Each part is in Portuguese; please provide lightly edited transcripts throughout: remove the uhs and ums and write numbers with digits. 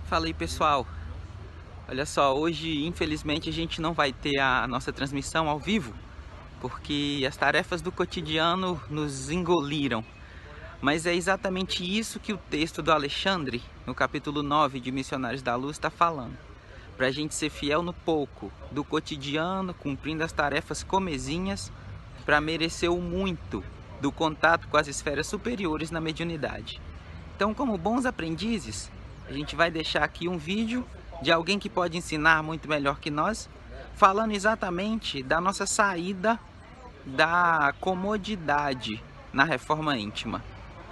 Fala aí, pessoal. Olha só, hoje infelizmente a gente não vai ter a nossa transmissão ao vivo porque as tarefas do cotidiano nos engoliram. Mas é exatamente isso que o texto do Alexandre, no capítulo 9 de Missionários da Luz, está falando. Para a gente ser fiel no pouco, do cotidiano, cumprindo as tarefas comezinhas, para merecer o muito do contato com as esferas superiores na mediunidade. Então, como bons aprendizes, a gente vai deixar aqui um vídeo de alguém que pode ensinar muito melhor que nós, falando exatamente da nossa saída da comodidade na reforma íntima.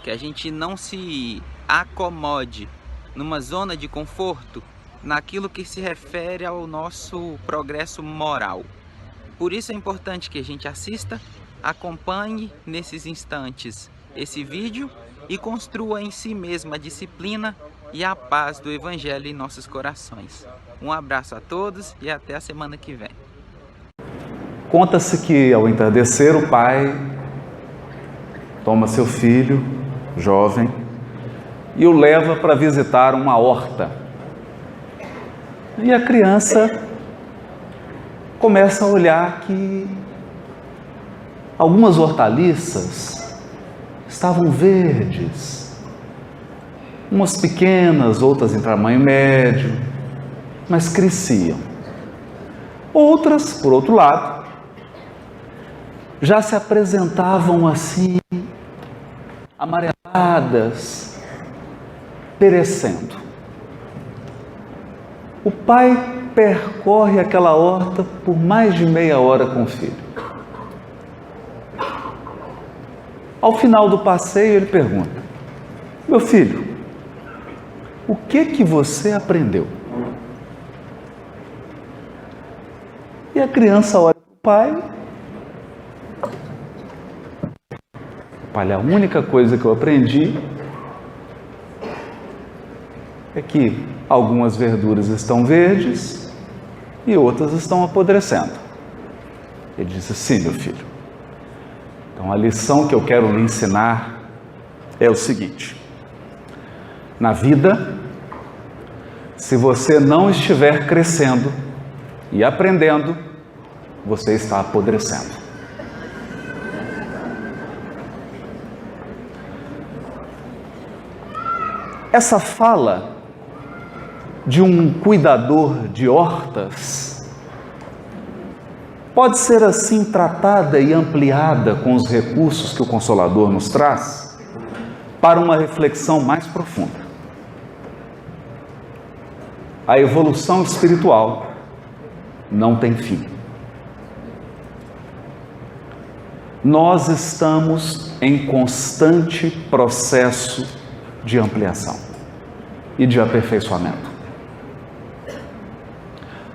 Que a gente não se acomode numa zona de conforto naquilo que se refere ao nosso progresso moral. Por isso é importante que a gente assista, acompanhe nesses instantes esse vídeo e construa em si mesma a disciplina e a paz do Evangelho em nossos corações. Um abraço a todos e até a semana que vem. Conta-se que ao entardecer o pai toma seu filho, jovem, e o leva para visitar uma horta. E a criança começa a olhar que algumas hortaliças estavam verdes, umas pequenas, outras em tamanho médio, mas cresciam. Outras, por outro lado, já se apresentavam assim, amareladas, perecendo. O pai percorre aquela horta por mais de meia hora com o filho. Ao final do passeio, ele pergunta: meu filho, o que você aprendeu? E a criança olha para o pai: pai, a única coisa que eu aprendi é que algumas verduras estão verdes e outras estão apodrecendo. Ele disse: sim, meu filho. Então a lição que eu quero lhe ensinar é o seguinte: na vida, se você não estiver crescendo e aprendendo, você está apodrecendo. Essa fala de um cuidador de hortas pode ser assim tratada e ampliada com os recursos que o Consolador nos traz para uma reflexão mais profunda. A evolução espiritual não tem fim. Nós estamos em constante processo de ampliação e de aperfeiçoamento.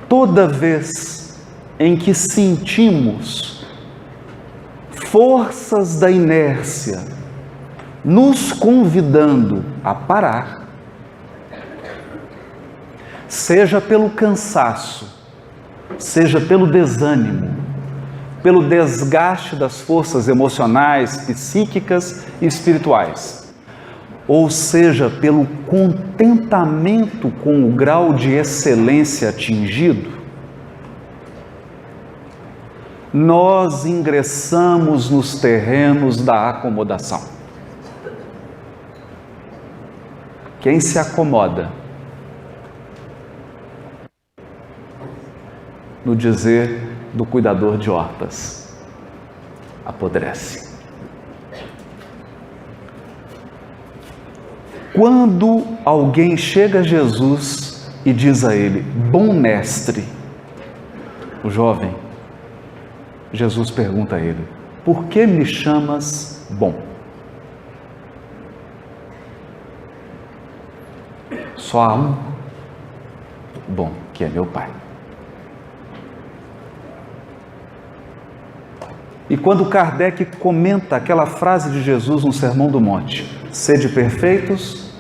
Toda vez em que sentimos forças da inércia nos convidando a parar, seja pelo cansaço, seja pelo desânimo, pelo desgaste das forças emocionais, psíquicas e espirituais, ou seja, pelo contentamento com o grau de excelência atingido, nós ingressamos nos terrenos da acomodação. Quem se acomoda, no dizer do cuidador de hortas, apodrece. Quando alguém chega a Jesus e diz a ele: bom mestre, o jovem, Jesus pergunta a ele: por que me chamas bom? Só há um bom, que é meu Pai. E quando Kardec comenta aquela frase de Jesus no Sermão do Monte: sede perfeitos,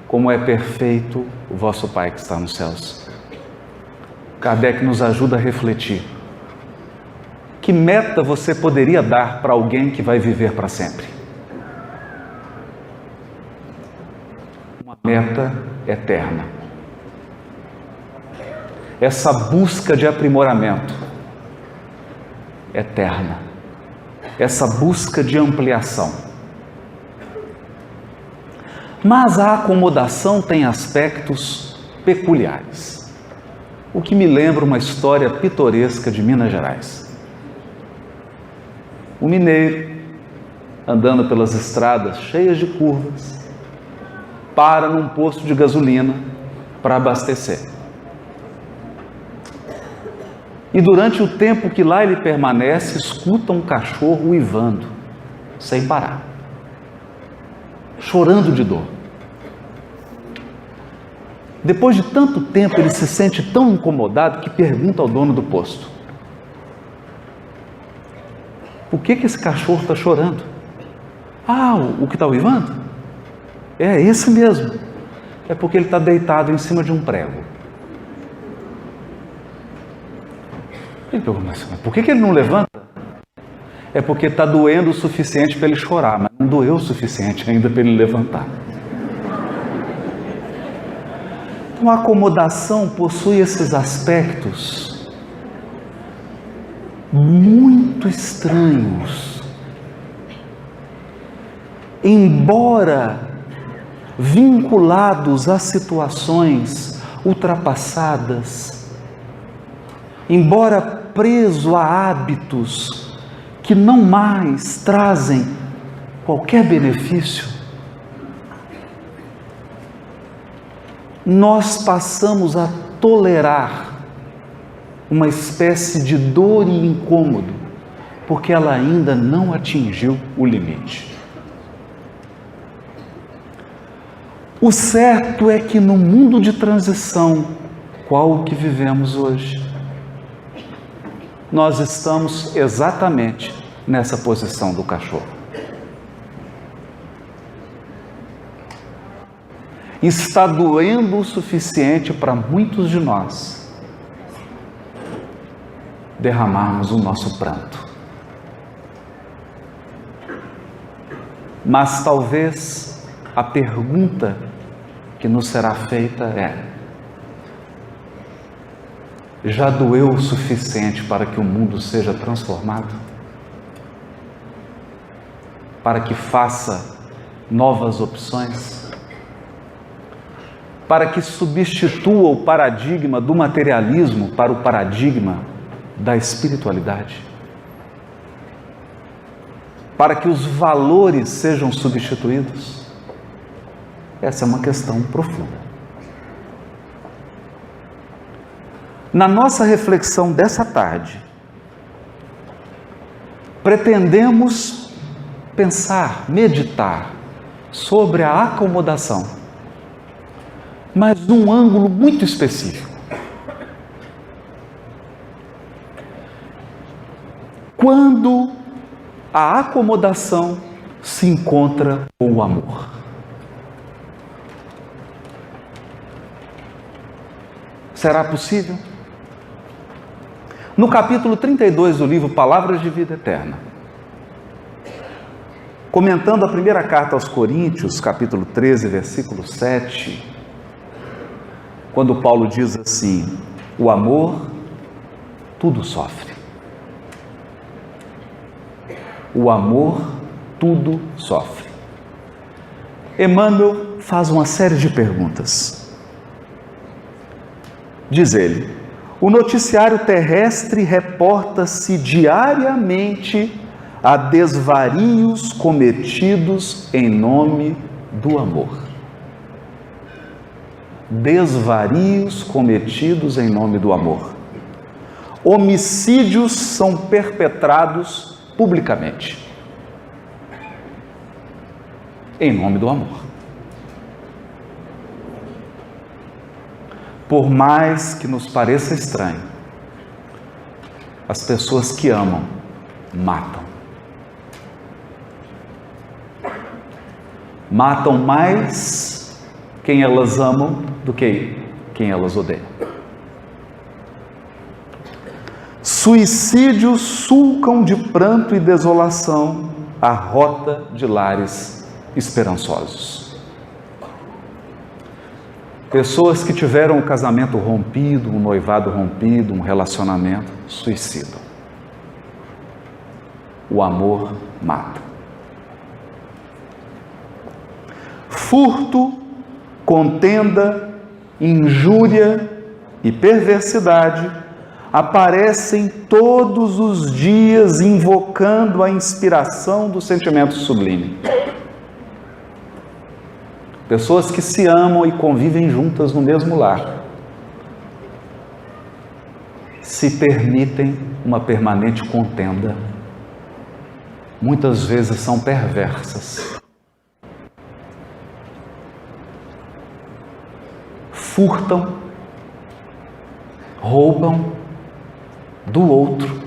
como é perfeito o vosso Pai que está nos céus. Kardec nos ajuda a refletir. Que meta você poderia dar para alguém que vai viver para sempre? Uma meta eterna. essa busca de aprimoramento eterna, essa busca de ampliação. Mas a acomodação tem aspectos peculiares, o que me lembra uma história pitoresca de Minas Gerais. O mineiro, andando pelas estradas cheias de curvas, para num posto de gasolina para abastecer. E durante o tempo que lá ele permanece, escuta um cachorro uivando, sem parar, chorando de dor. Depois de tanto tempo, ele se sente tão incomodado que pergunta ao dono do posto: por que esse cachorro está chorando? Ah, o que está uivando? É esse mesmo. É porque ele está deitado em cima de um prego. Ele pergunta: mas por que ele não levanta? É porque está doendo o suficiente para ele chorar, mas não doeu o suficiente ainda para ele levantar. Então a acomodação possui esses aspectos muito estranhos. Embora vinculados a situações ultrapassadas, embora preso a hábitos que não mais trazem qualquer benefício, nós passamos a tolerar uma espécie de dor e incômodo, porque ela ainda não atingiu o limite. O certo é que no mundo de transição, qual o que vivemos hoje, nós estamos exatamente nessa posição do cachorro. Está doendo o suficiente para muitos de nós derramarmos o nosso pranto. Mas talvez a pergunta que nos será feita é: já doeu o suficiente para que o mundo seja transformado? Para que faça novas opções? Para que substitua o paradigma do materialismo para o paradigma da espiritualidade? Para que os valores sejam substituídos? Essa é uma questão profunda. Na nossa reflexão dessa tarde, pretendemos pensar, meditar sobre a acomodação, mas num ângulo muito específico. Quando a acomodação se encontra com o amor. Será possível? No capítulo 32 do livro Palavras de Vida Eterna, comentando a primeira carta aos Coríntios, capítulo 13, versículo 7, quando Paulo diz assim: o amor tudo sofre. O amor tudo sofre. Emmanuel faz uma série de perguntas. Diz ele: o noticiário terrestre reporta-se diariamente a desvarios cometidos em nome do amor. Desvarios cometidos em nome do amor. Homicídios são perpetrados publicamente em nome do amor. Por mais que nos pareça estranho, as pessoas que amam, matam. Matam mais quem elas amam do que quem elas odeiam. Suicídios sulcam de pranto e desolação a rota de lares esperançosos. Pessoas que tiveram o casamento rompido, um noivado rompido, um relacionamento, suicidam. O amor mata. Furto, contenda, injúria e perversidade aparecem todos os dias invocando a inspiração do sentimento sublime. Pessoas que se amam e convivem juntas no mesmo lar se permitem uma permanente contenda. Muitas vezes são perversas. Furtam, roubam do outro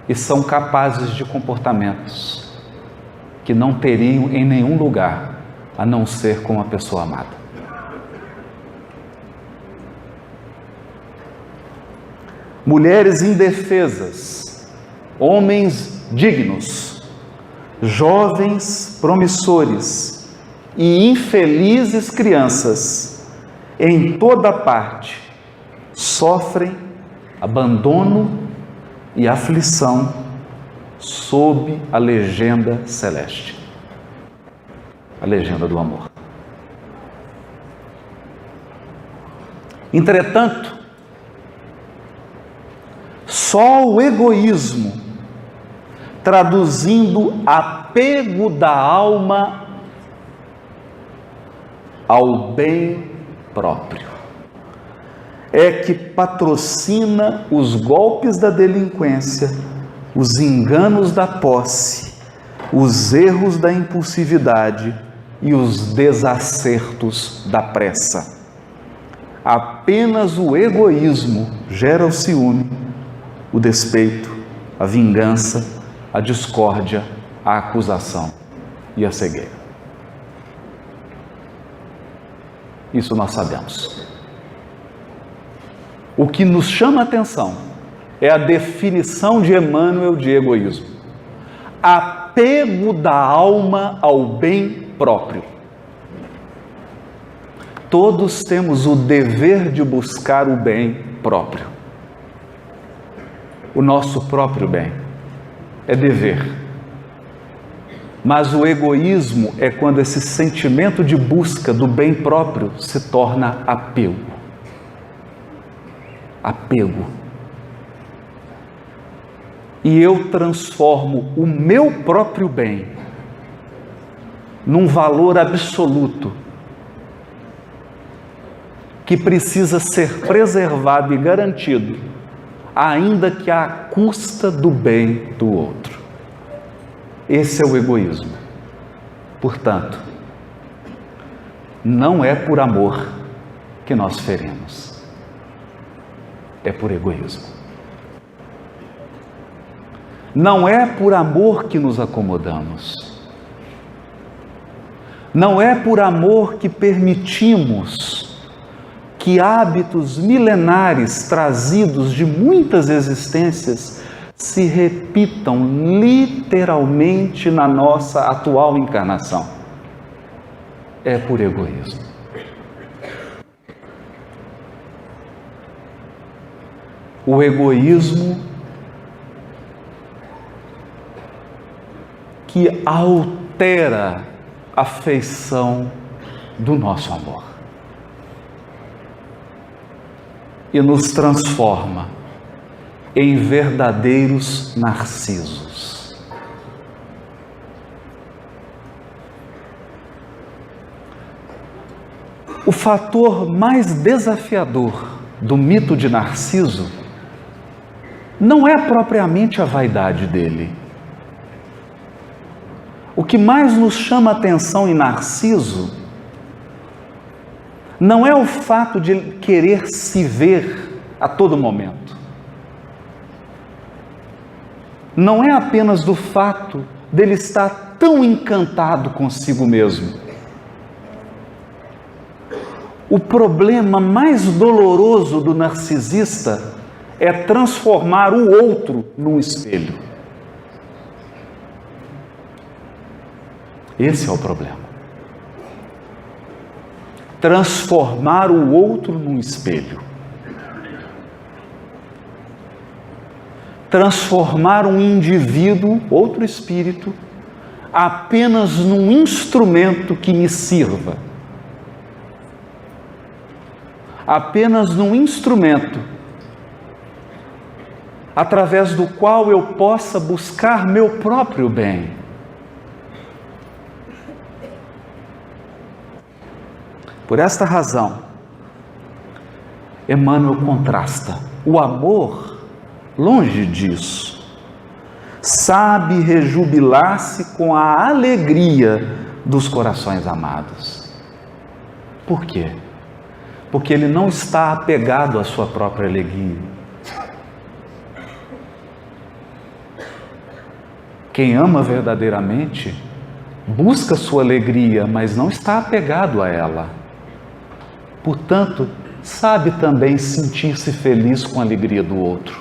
e são capazes de comportamentos que não teriam em nenhum lugar a não ser com a pessoa amada. Mulheres indefesas, homens dignos, jovens promissores e infelizes crianças, em toda parte, sofrem abandono e aflição sob a legenda celeste, a legenda do amor. Entretanto, só o egoísmo, traduzindo apego da alma ao bem próprio, é que patrocina os golpes da delinquência, os enganos da posse, os erros da impulsividade e os desacertos da pressa. Apenas o egoísmo gera o ciúme, o despeito, a vingança, a discórdia, a acusação e a cegueira. Isso nós sabemos. O que nos chama a atenção é a definição de Emmanuel de egoísmo: apego da alma ao bem próprio. Todos temos o dever de buscar o bem próprio. O nosso próprio bem é dever. Mas o egoísmo é quando esse sentimento de busca do bem próprio se torna apego. Apego. E eu transformo o meu próprio bem num valor absoluto que precisa ser preservado e garantido, ainda que à custa do bem do outro. Esse é o egoísmo. Portanto, não é por amor que nós ferimos, é por egoísmo. Não é por amor que nos acomodamos. Não é por amor que permitimos que hábitos milenares trazidos de muitas existências se repitam literalmente na nossa atual encarnação. É por egoísmo. O egoísmo que altera a feição do nosso amor e nos transforma em verdadeiros narcisos. O fator mais desafiador do mito de Narciso não é propriamente a vaidade dele. O que mais nos chama a atenção em Narciso não é o fato de querer se ver a todo momento. Não é apenas do fato dele estar tão encantado consigo mesmo. O problema mais doloroso do narcisista é transformar o outro num espelho. Esse é o problema. transformar o outro num espelho. Transformar um indivíduo, outro espírito, apenas num instrumento que me sirva. Apenas num instrumento através do qual eu possa buscar meu próprio bem. Por esta razão, Emmanuel contrasta o amor, longe disso, sabe rejubilar-se com a alegria dos corações amados. Por quê? Porque ele não está apegado à sua própria alegria. Quem ama verdadeiramente busca sua alegria, mas não está apegado a ela. Portanto, sabe também sentir-se feliz com a alegria do outro.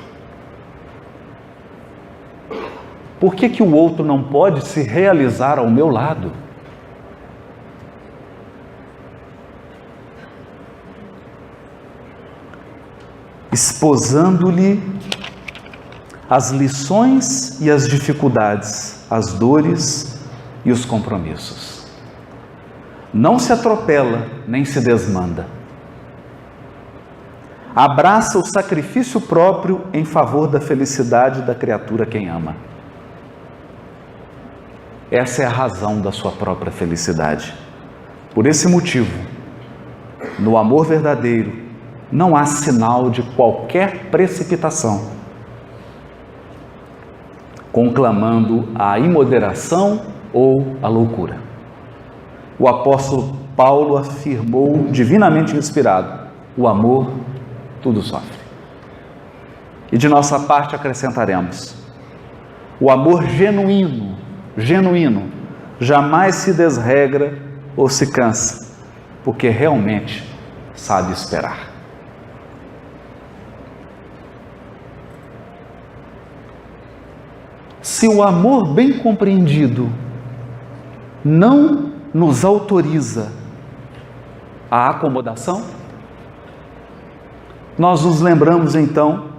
Por que o outro não pode se realizar ao meu lado? Esposando-lhe as lições e as dificuldades, as dores e os compromissos. Não se atropela, nem se desmanda. Abraça o sacrifício próprio em favor da felicidade da criatura quem ama. Essa é a razão da sua própria felicidade. Por esse motivo, no amor verdadeiro, não há sinal de qualquer precipitação, conclamando a imoderação ou a loucura. O apóstolo Paulo afirmou, divinamente inspirado, o amor tudo sofre. E de nossa parte acrescentaremos, o amor genuíno, jamais se desregra ou se cansa, porque realmente sabe esperar. Se o amor bem compreendido não nos autoriza a acomodação, nós nos lembramos então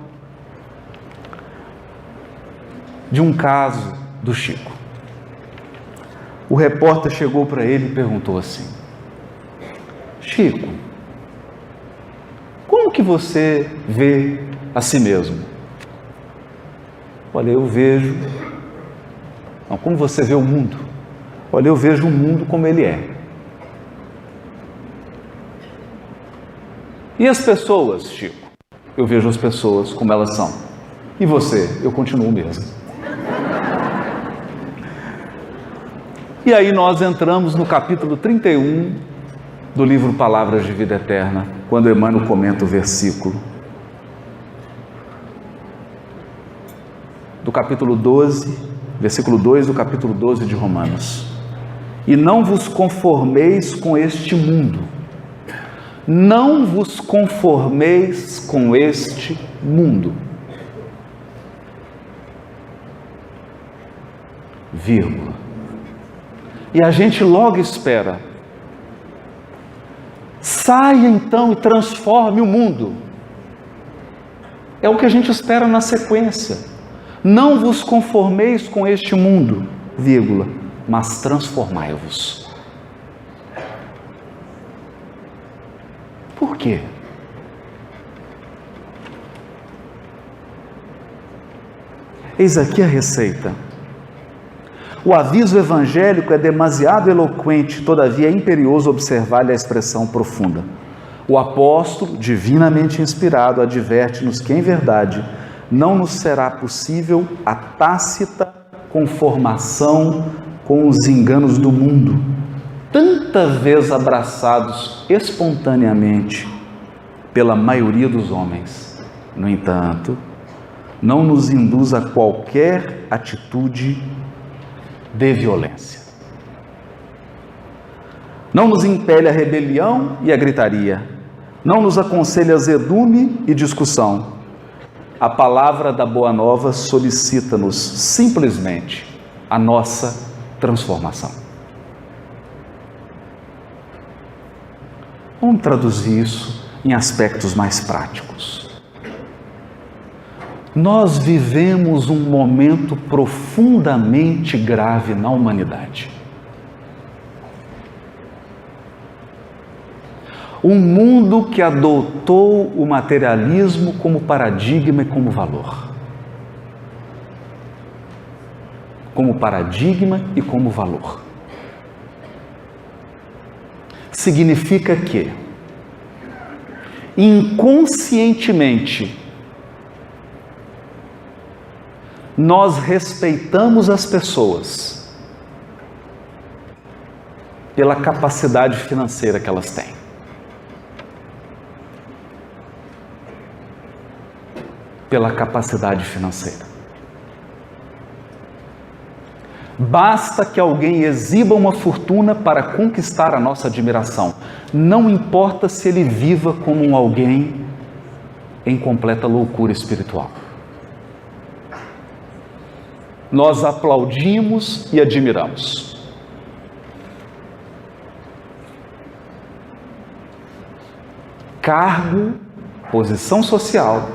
de um caso do Chico. O repórter chegou para ele e perguntou assim: Chico, como que você vê a si mesmo? Olha, eu vejo... Não, como você vê o mundo? Olha, eu vejo o mundo como ele é. E as pessoas, Chico? Eu vejo as pessoas como elas são. E você? Eu continuo mesmo. E aí nós entramos no capítulo 31 do livro Palavras de Vida Eterna, quando Emmanuel comenta o versículo do capítulo 12, versículo 2 do capítulo 12 de Romanos. E não vos conformeis com este mundo. Não vos conformeis com este mundo. Vírgula. E a gente logo espera. Saia então e transforme o mundo. É o que a gente espera na sequência. Não vos conformeis com este mundo, vírgula, mas transformai-vos. Por quê? Eis aqui a receita. O aviso evangélico é demasiado eloquente, todavia é imperioso observar-lhe a expressão profunda. O apóstolo, divinamente inspirado, adverte-nos que, em verdade, não nos será possível a tácita conformação com os enganos do mundo, tanta vez abraçados espontaneamente pela maioria dos homens. No entanto, não nos induz a qualquer atitude de violência. Não nos impele a rebelião e a gritaria. Não nos aconselha azedume e discussão. A palavra da Boa Nova solicita-nos simplesmente a nossa transformação. Vamos traduzir isso em aspectos mais práticos. Nós vivemos um momento profundamente grave na humanidade. Um mundo que adotou o materialismo como paradigma e como valor. Como paradigma e como valor. Significa que, inconscientemente, nós respeitamos as pessoas pela capacidade financeira que elas têm. Pela capacidade financeira. Basta que alguém exiba uma fortuna para conquistar a nossa admiração. Não importa se ele viva como um alguém em completa loucura espiritual. Nós aplaudimos e admiramos. Cargo, posição social,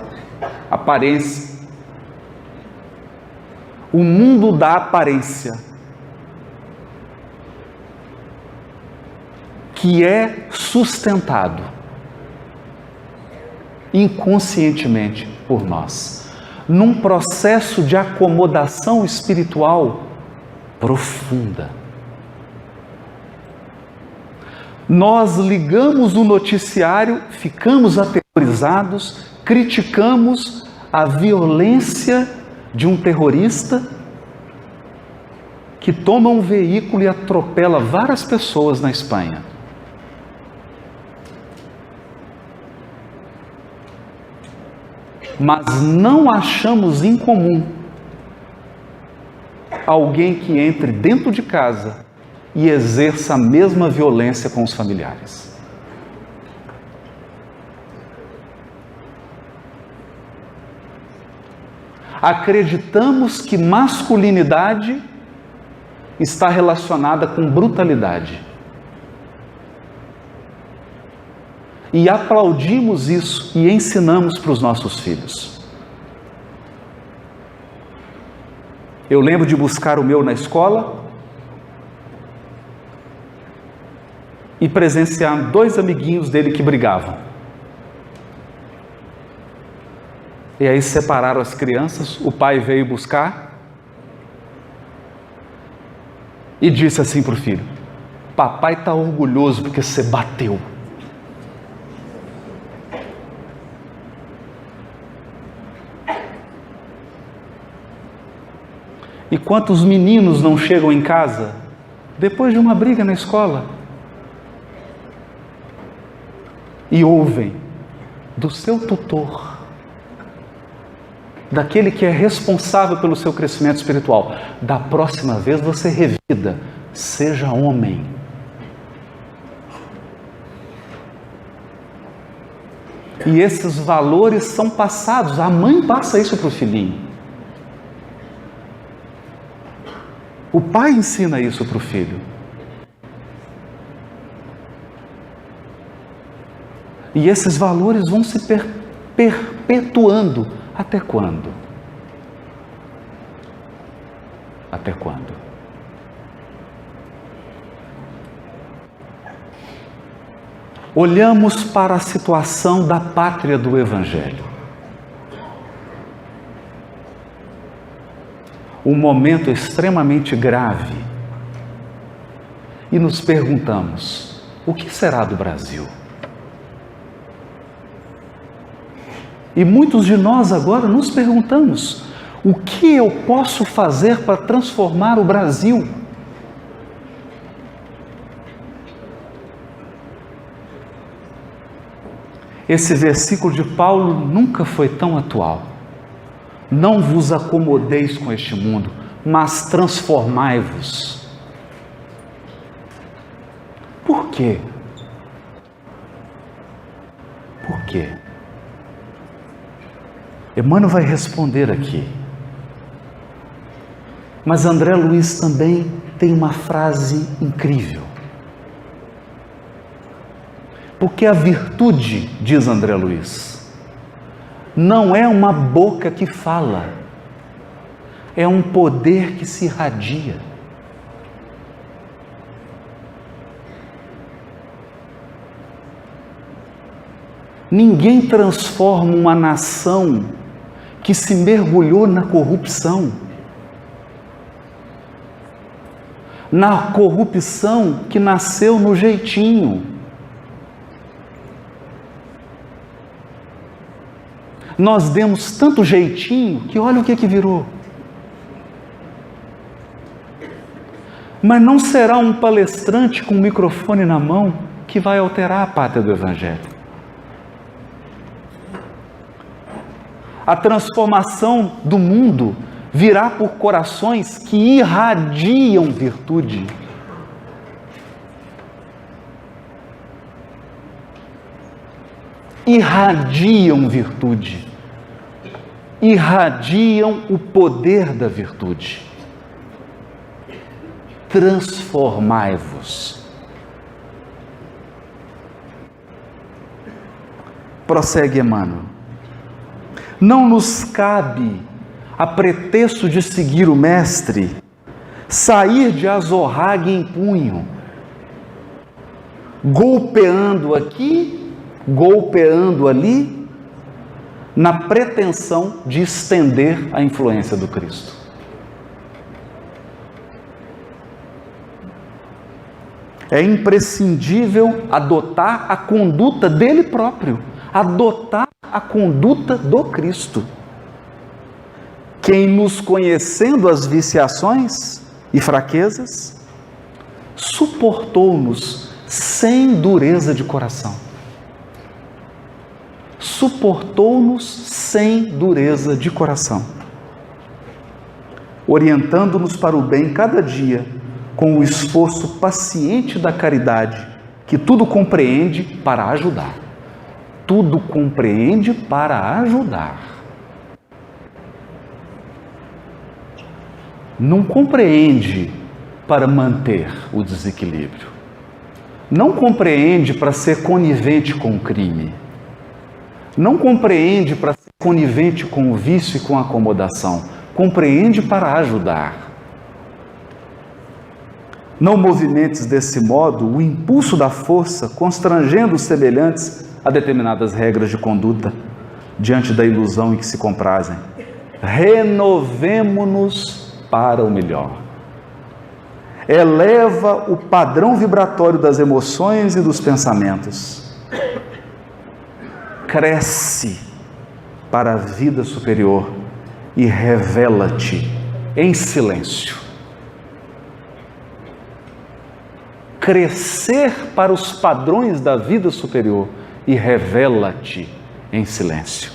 aparência. O mundo da aparência, que é sustentado inconscientemente por nós, num processo de acomodação espiritual profunda. Nós ligamos o noticiário, ficamos aterrorizados, criticamos a violência de um terrorista que toma um veículo e atropela várias pessoas na Espanha. Mas não achamos incomum alguém que entre dentro de casa e exerça a mesma violência com os familiares. Acreditamos que masculinidade está relacionada com brutalidade. E aplaudimos isso e ensinamos para os nossos filhos. Eu lembro de buscar o meu na escola e presenciar 2 amiguinhos dele que brigavam. E aí separaram as crianças, o pai veio buscar e disse assim para o filho: papai está orgulhoso porque você bateu. E quantos meninos não chegam em casa depois de uma briga na escola e ouvem do seu tutor, daquele que é responsável pelo seu crescimento espiritual: da próxima vez você revida, seja homem. E esses valores são passados, a mãe passa isso para o filhinho. O pai ensina isso para o filho. E esses valores vão se perpetuando. Até quando? Até quando? Olhamos para a situação da pátria do Evangelho. Um momento extremamente grave. E nos perguntamos: o que será do Brasil? E muitos de nós agora nos perguntamos: o que eu posso fazer para transformar o Brasil? Esse versículo de Paulo nunca foi tão atual. Não vos acomodeis com este mundo, mas transformai-vos. Por quê? Por quê? Emmanuel vai responder aqui. Mas André Luiz também tem uma frase incrível. Porque a virtude, diz André Luiz, não é uma boca que fala, é um poder que se irradia. Ninguém transforma uma nação que se mergulhou na corrupção. Na corrupção que nasceu no jeitinho. Nós demos tanto jeitinho que olha o que virou. Mas não será um palestrante com um microfone na mão que vai alterar a pátria do Evangelho. A transformação do mundo virá por corações que irradiam virtude. Irradiam virtude. Irradiam o poder da virtude. Transformai-vos. Prossegue Emmanuel. Não nos cabe, a pretexto de seguir o Mestre, sair de azorrague em punho, golpeando aqui, golpeando ali, na pretensão de estender a influência do Cristo. É imprescindível adotar a conduta dele próprio, adotar a conduta do Cristo. Quem, nos conhecendo as viciações e fraquezas, suportou-nos sem dureza de coração. Suportou-nos sem dureza de coração, orientando-nos para o bem cada dia, com o esforço paciente da caridade, que tudo compreende para ajudar. Tudo compreende para ajudar. Não compreende para manter o desequilíbrio. Não compreende para ser conivente com o crime. Não compreende para ser conivente com o vício e com a acomodação. Compreende para ajudar. Não movimentes desse modo o impulso da força, constrangendo os semelhantes a determinadas regras de conduta, diante da ilusão em que se comprazem. Renovemo-nos para o melhor. Eleva o padrão vibratório das emoções e dos pensamentos. Cresce para a vida superior e revela-te em silêncio. Crescer para os padrões da vida superior e revela-te em silêncio.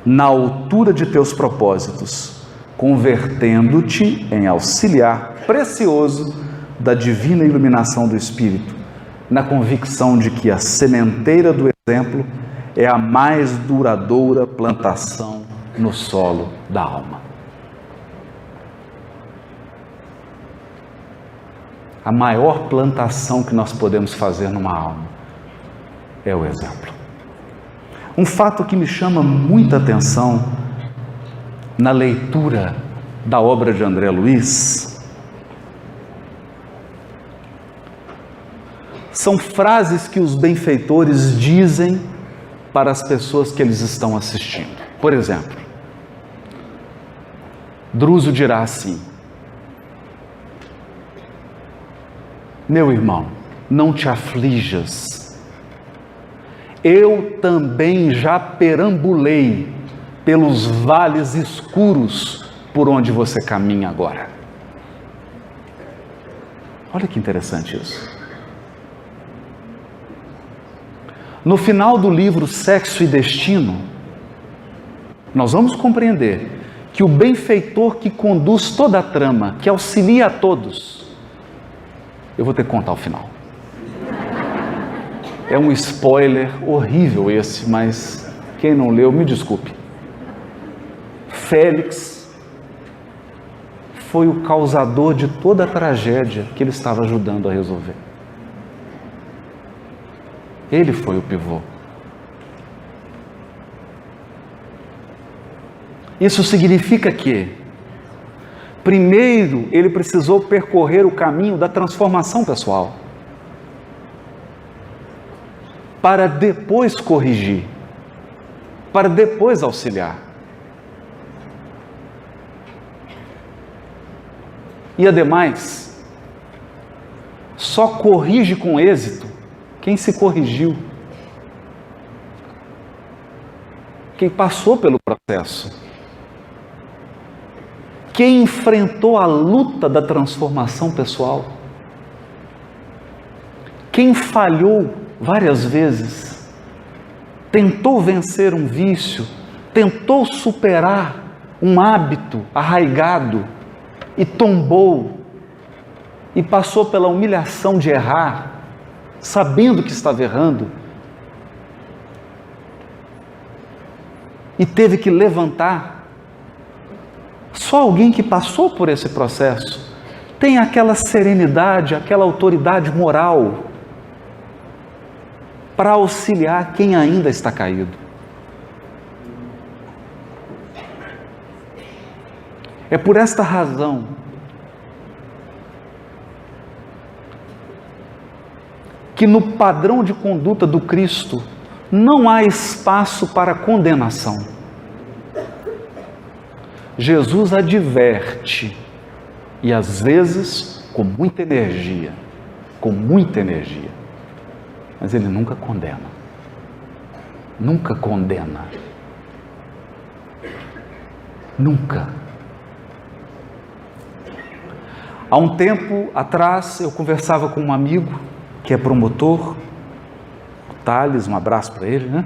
Na altura de teus propósitos, convertendo-te em auxiliar precioso da divina iluminação do Espírito, na convicção de que a sementeira do exemplo é a mais duradoura plantação no solo da alma. A maior plantação que nós podemos fazer numa alma é o exemplo. Um fato que me chama muita atenção na leitura da obra de André Luiz são frases que os benfeitores dizem para as pessoas que eles estão assistindo. Por exemplo, Druso dirá assim: meu irmão, não te aflijas. Eu também já perambulei pelos vales escuros por onde você caminha agora. Olha que interessante isso. No final do livro Sexo e Destino, nós vamos compreender que o benfeitor que conduz toda a trama, que auxilia a todos, eu vou ter que contar o final. É um spoiler horrível esse, mas quem não leu, me desculpe. Félix foi o causador de toda a tragédia que ele estava ajudando a resolver. Ele foi o pivô. Isso significa que, primeiro, ele precisou percorrer o caminho da transformação pessoal, para depois corrigir, para depois auxiliar. E ademais, só corrige com êxito quem se corrigiu, quem passou pelo processo, quem enfrentou a luta da transformação pessoal, quem falhou várias vezes, tentou vencer um vício, tentou superar um hábito arraigado e tombou, e passou pela humilhação de errar, sabendo que estava errando, e teve que levantar. Só alguém que passou por esse processo tem aquela serenidade, aquela autoridade moral para auxiliar quem ainda está caído. É por esta razão que no padrão de conduta do Cristo não há espaço para condenação. Jesus adverte, e às vezes com muita energia, mas ele nunca condena. Nunca condena. Nunca. Há um tempo atrás, eu conversava com um amigo que é promotor, o Thales, um abraço para ele, né?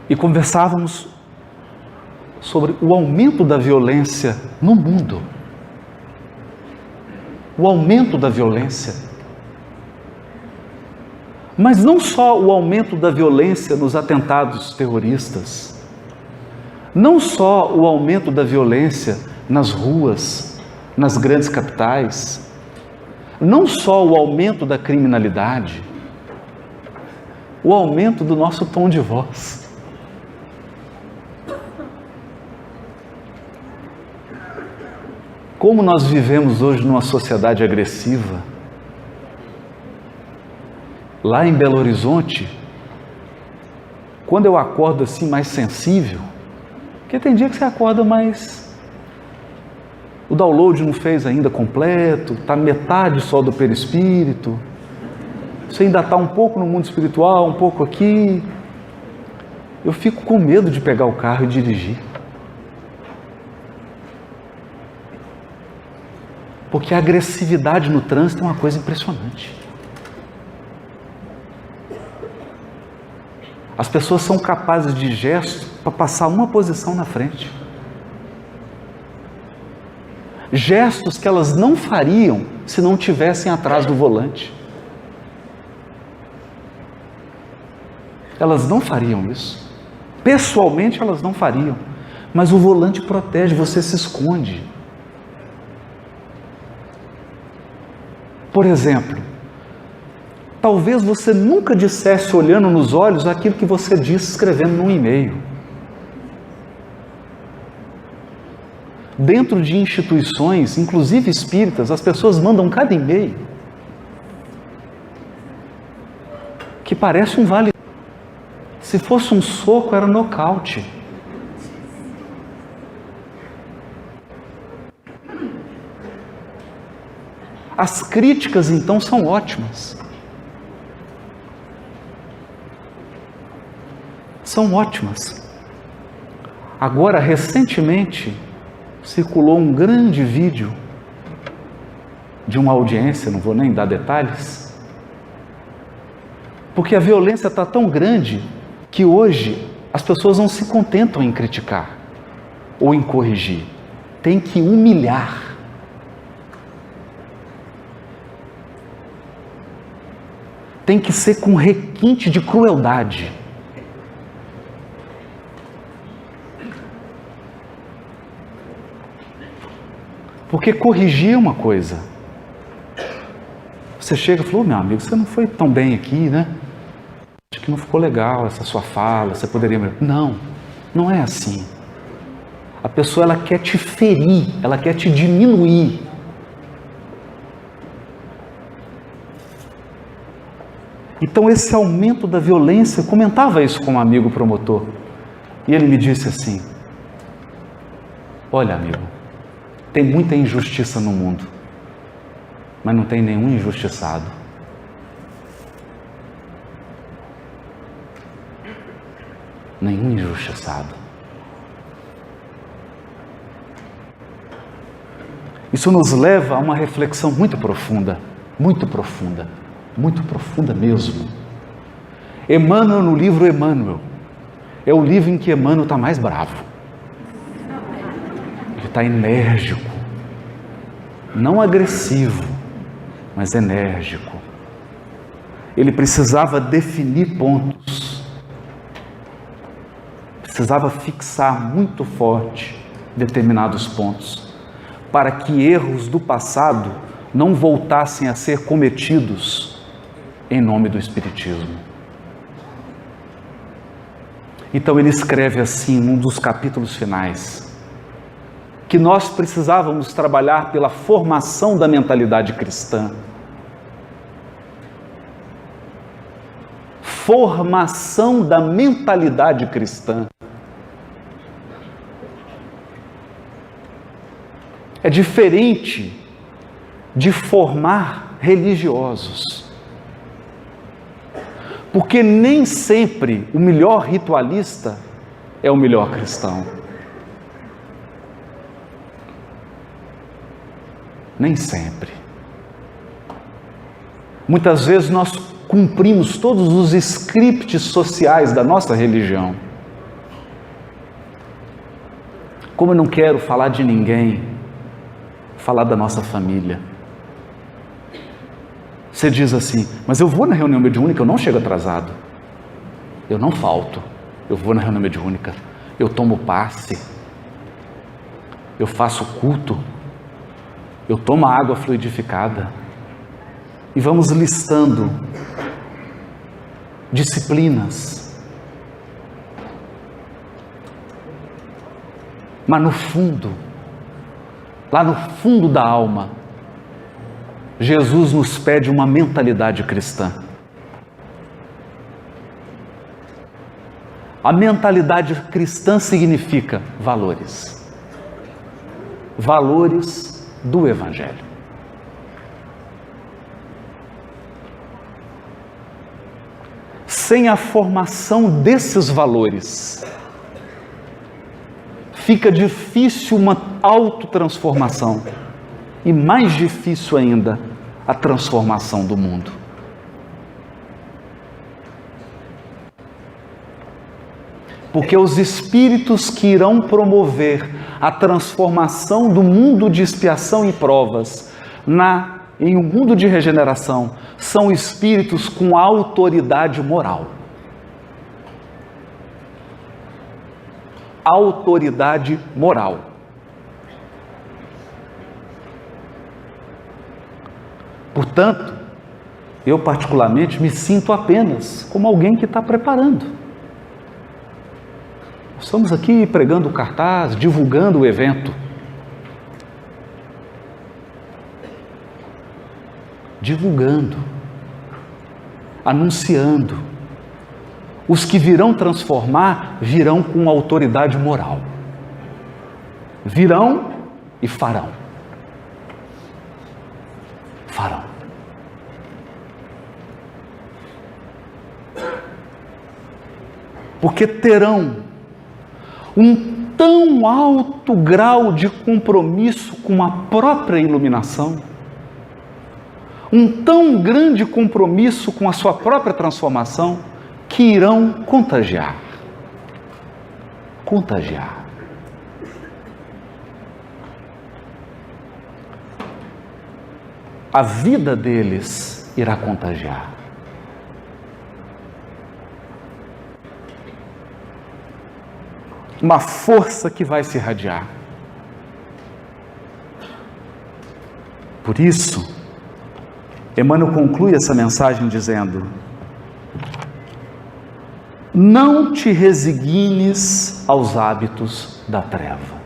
E conversávamos sobre o aumento da violência no mundo. O aumento da violência. Mas não só o aumento da violência nos atentados terroristas, não só o aumento da violência nas ruas, nas grandes capitais, não só o aumento da criminalidade, o aumento do nosso tom de voz. Como nós vivemos hoje numa sociedade agressiva. Lá em Belo Horizonte, quando eu acordo assim mais sensível, porque tem dia que você acorda mais... O download não fez ainda completo, está metade só do perispírito, você ainda está um pouco no mundo espiritual, um pouco aqui. Eu fico com medo de pegar o carro e dirigir. Porque a agressividade no trânsito é uma coisa impressionante. As pessoas são capazes de gestos para passar uma posição na frente. Gestos que elas não fariam se não tivessem atrás do volante. Elas não fariam isso. Pessoalmente elas não fariam. Mas o volante protege, você se esconde. Por exemplo, talvez você nunca dissesse olhando nos olhos aquilo que você disse escrevendo num e-mail. Dentro de instituições, inclusive espíritas, as pessoas mandam cada e-mail que parece um vale. Se fosse um soco, era nocaute. As críticas, então, são ótimas. São ótimas. Agora, recentemente, circulou um grande vídeo de uma audiência, não vou nem dar detalhes, porque a violência está tão grande que hoje as pessoas não se contentam em criticar ou em corrigir, tem que humilhar. Tem que ser com requinte de crueldade. Porque corrigir é uma coisa. Você chega e fala: meu amigo, você não foi tão bem aqui, né? Acho que não ficou legal essa sua fala, você poderia... Não, não é assim. A pessoa, ela quer te ferir, ela quer te diminuir. Então esse aumento da violência, eu comentava isso com um amigo promotor, e ele me disse assim: olha, amigo, tem muita injustiça no mundo, mas não tem nenhum injustiçado. Nenhum injustiçado. Isso nos leva a uma reflexão muito profunda, muito profunda, muito profunda mesmo. Emmanuel, no livro Emmanuel, é o livro em que Emmanuel está mais bravo. Ele está enérgico, não agressivo, mas enérgico. Ele precisava definir pontos, precisava fixar muito forte determinados pontos, para que erros do passado não voltassem a ser cometidos em nome do Espiritismo. Então ele escreve assim, num dos capítulos finais, que nós precisávamos trabalhar pela formação da mentalidade cristã. Formação da mentalidade cristã. É diferente de formar religiosos. Porque nem sempre o melhor ritualista é o melhor cristão. Nem sempre. Muitas vezes nós cumprimos todos os scripts sociais da nossa religião. Como eu não quero falar de ninguém, falar da nossa família. Você diz assim: mas eu vou na reunião mediúnica, eu não chego atrasado. Eu não falto. Eu vou na reunião mediúnica, eu tomo passe, eu faço culto, eu tomo água fluidificada. E vamos listando disciplinas. Mas no fundo, lá no fundo da alma, Jesus nos pede uma mentalidade cristã. A mentalidade cristã significa valores. Valores do Evangelho. Sem a formação desses valores, fica difícil uma autotransformação. E mais difícil ainda, a transformação do mundo. Porque os espíritos que irão promover a transformação do mundo de expiação e provas em um mundo de regeneração são espíritos com autoridade moral. Autoridade moral. Portanto, eu particularmente me sinto apenas como alguém que está preparando. Estamos aqui pregando o cartaz, divulgando o evento. Divulgando, anunciando. Os que virão transformar, virão com autoridade moral. Virão e farão. Farão. Porque terão um tão alto grau de compromisso com a própria iluminação, um tão grande compromisso com a sua própria transformação, que irão contagiar. Contagiar. A vida deles irá contagiar. Uma força que vai se irradiar. Por isso, Emmanuel conclui essa mensagem dizendo: não te resignes aos hábitos da treva.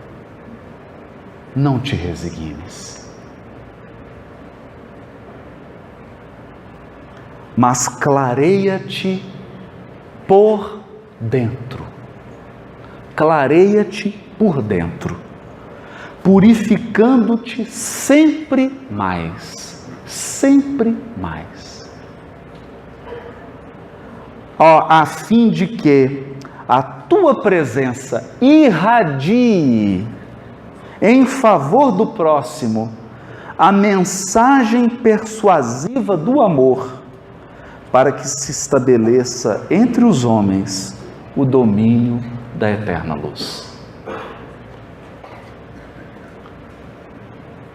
Não te resignes. Mas clareia-te por dentro. Clareia-te por dentro, purificando-te sempre mais, sempre mais. A fim de que a tua presença irradie em favor do próximo a mensagem persuasiva do amor, para que se estabeleça entre os homens o domínio da eterna luz.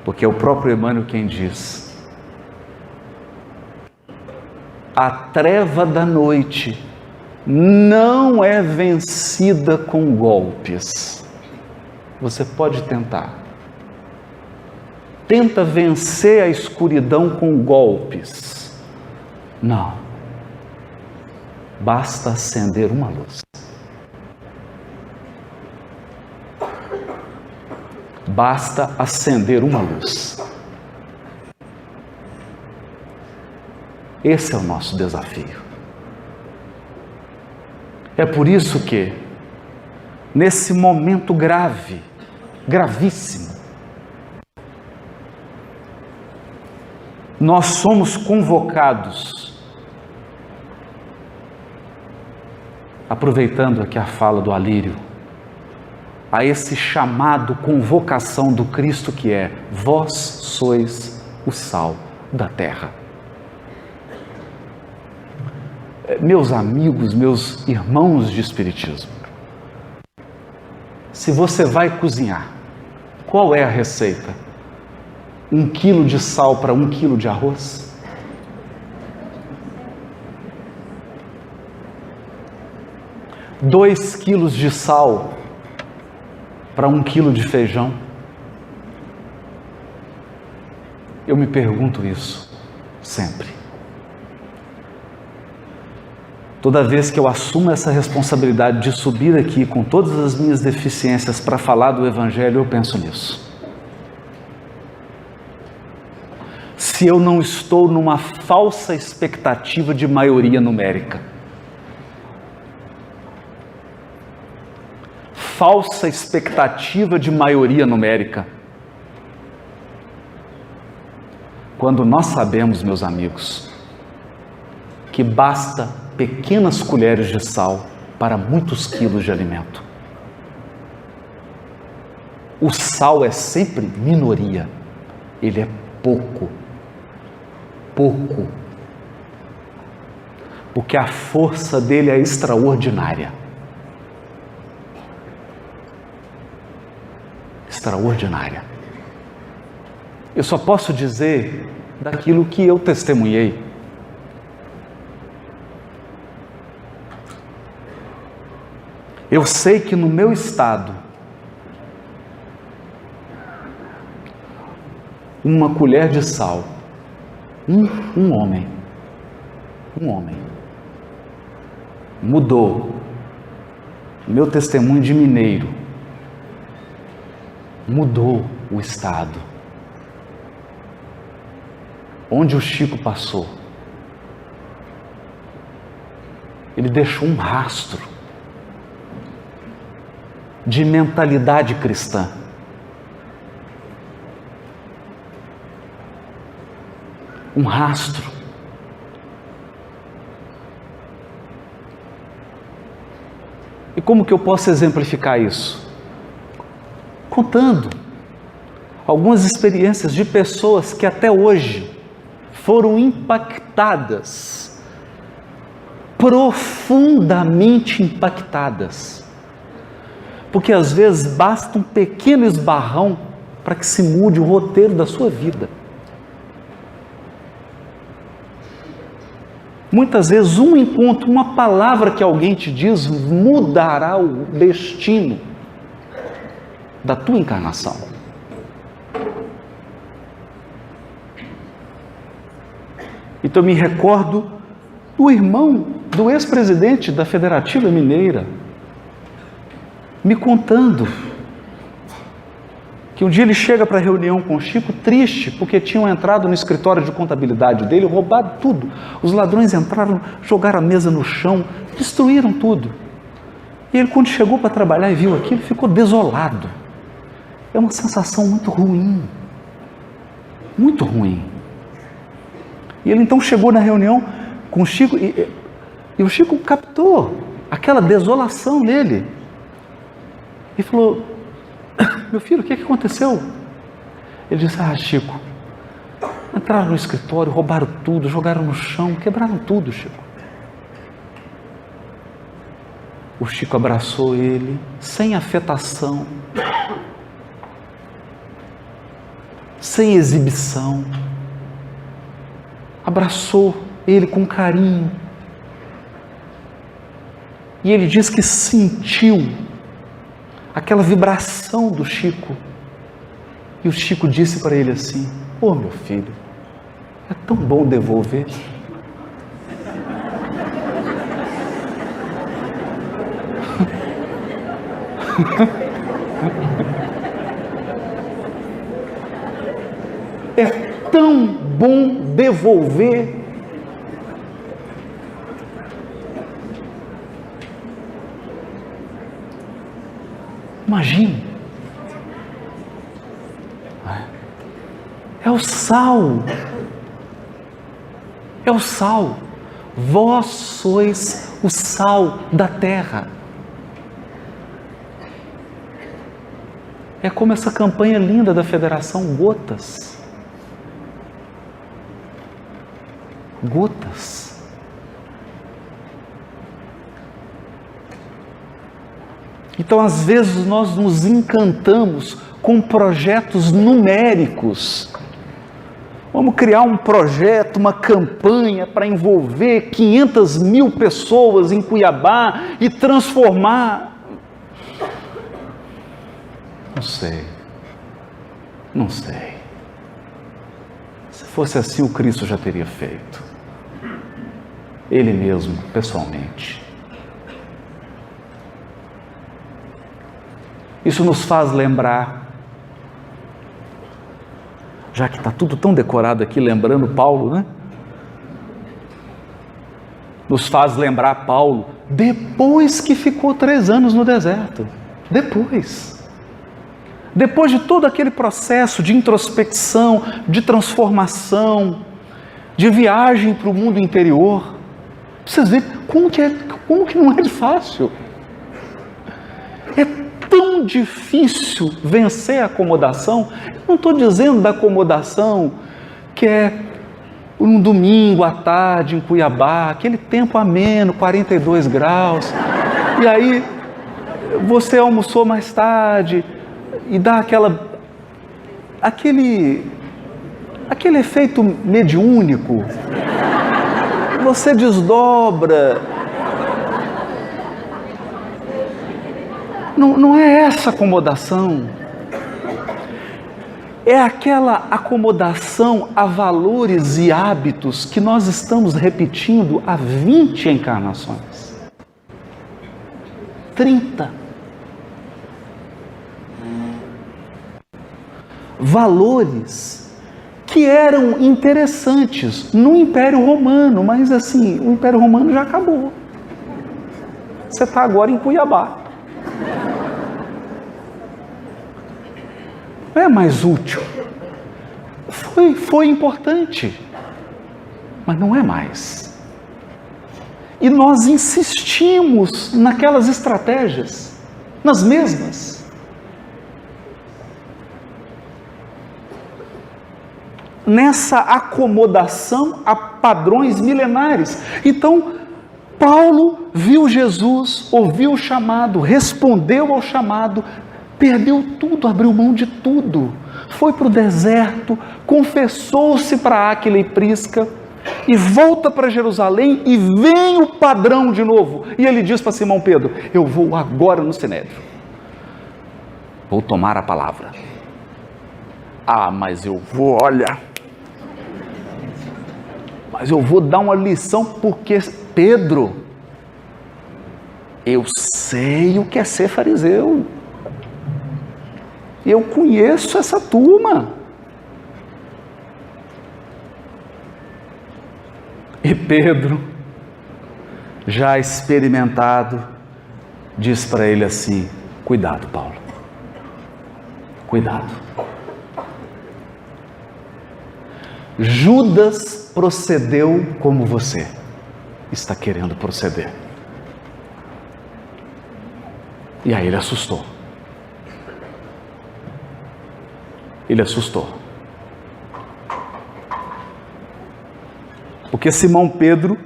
Porque é o próprio Emmanuel quem diz: a treva da noite não é vencida com golpes. Você pode tentar. Tenta vencer a escuridão com golpes. Não. Basta acender uma luz. Basta acender uma luz. Esse é o nosso desafio. É por isso que, nesse momento grave, gravíssimo, nós somos convocados, aproveitando aqui a fala do Alírio, a esse chamado, convocação do Cristo que é: vós sois o sal da terra. Meus amigos, meus irmãos de Espiritismo, se você vai cozinhar, qual é a receita? 1 quilo de sal para 1 quilo de arroz? Dois quilos de sal para 1 quilo de feijão? Eu me pergunto isso sempre. Toda vez que eu assumo essa responsabilidade de subir aqui com todas as minhas deficiências para falar do Evangelho, eu penso nisso. Se eu não estou numa falsa expectativa de maioria numérica. Falsa expectativa de maioria numérica. Quando nós sabemos, meus amigos, que basta pequenas colheres de sal para muitos quilos de alimento. O sal é sempre minoria, ele é pouco, porque a força dele é extraordinária. Extraordinária. Eu só posso dizer daquilo que eu testemunhei. Eu sei que no meu estado, uma colher de sal, um homem, mudou meu testemunho de mineiro, mudou o estado. Onde o Chico passou, ele deixou um rastro de mentalidade cristã. Um rastro. E como que eu posso exemplificar isso? Contando algumas experiências de pessoas que até hoje foram impactadas, profundamente impactadas. Porque às vezes basta um pequeno esbarrão para que se mude o roteiro da sua vida. Muitas vezes um encontro, uma palavra que alguém te diz mudará o destino da tua encarnação. Então eu me recordo do irmão do ex-presidente da Federativa Mineira, me contando que um dia ele chega para a reunião com o Chico triste, porque tinham entrado no escritório de contabilidade dele, roubado tudo. Os ladrões entraram, jogaram a mesa no chão, destruíram tudo. E ele, quando chegou para trabalhar e viu aquilo, ficou desolado. É uma sensação muito ruim. Muito ruim. E ele então chegou na reunião com o Chico, e o Chico captou aquela desolação nele. E falou: meu filho, o que aconteceu? Ele disse: Chico, entraram no escritório, roubaram tudo, jogaram no chão, quebraram tudo, Chico. O Chico abraçou ele, sem afetação, sem exibição, abraçou ele com carinho, e ele diz que sentiu aquela vibração do Chico, e o Chico disse para ele assim: meu filho, é tão bom devolver. É tão bom devolver. Imagine. É o sal. É o sal. Vós sois o sal da terra. É como essa campanha linda da Federação Gotas. Gotas. Então, às vezes, nós nos encantamos com projetos numéricos. Vamos criar um projeto, uma campanha para envolver 500 mil pessoas em Cuiabá e transformar. Não sei. Se fosse assim, o Cristo já teria feito. Ele mesmo, pessoalmente. Isso nos faz lembrar, já que está tudo tão decorado aqui, lembrando Paulo, né? Nos faz lembrar Paulo, depois que ficou 3 anos no deserto. Depois de todo aquele processo de introspecção, de transformação, de viagem para o mundo interior, vocês verem como que não é fácil. É tão difícil vencer a acomodação. Eu não estou dizendo da acomodação que é um domingo à tarde em Cuiabá, aquele tempo ameno, 42 graus, e aí você almoçou mais tarde e dá aquele efeito mediúnico, você desdobra. Não é essa acomodação. É aquela acomodação a valores e hábitos que nós estamos repetindo há 20 encarnações. 30. Valores que eram interessantes no Império Romano, mas assim, o Império Romano já acabou. Você está agora em Cuiabá. Não é mais útil. Foi importante, mas não é mais. E nós insistimos naquelas estratégias, nas mesmas. Nessa acomodação a padrões milenares. Então, Paulo viu Jesus, ouviu o chamado, respondeu ao chamado, perdeu tudo, abriu mão de tudo, foi para o deserto, confessou-se para Áquila e Prisca, e volta para Jerusalém, e vem o padrão de novo, e ele diz para Simão Pedro: eu vou agora no Sinédrio, vou tomar a palavra. Mas eu vou, olha, Mas eu vou dar uma lição porque, Pedro, eu sei o que é ser fariseu. Eu conheço essa turma. E Pedro, já experimentado, diz para ele assim: cuidado, Paulo, cuidado. Judas procedeu como você está querendo proceder. E aí ele assustou. Ele assustou. Porque Simão Pedro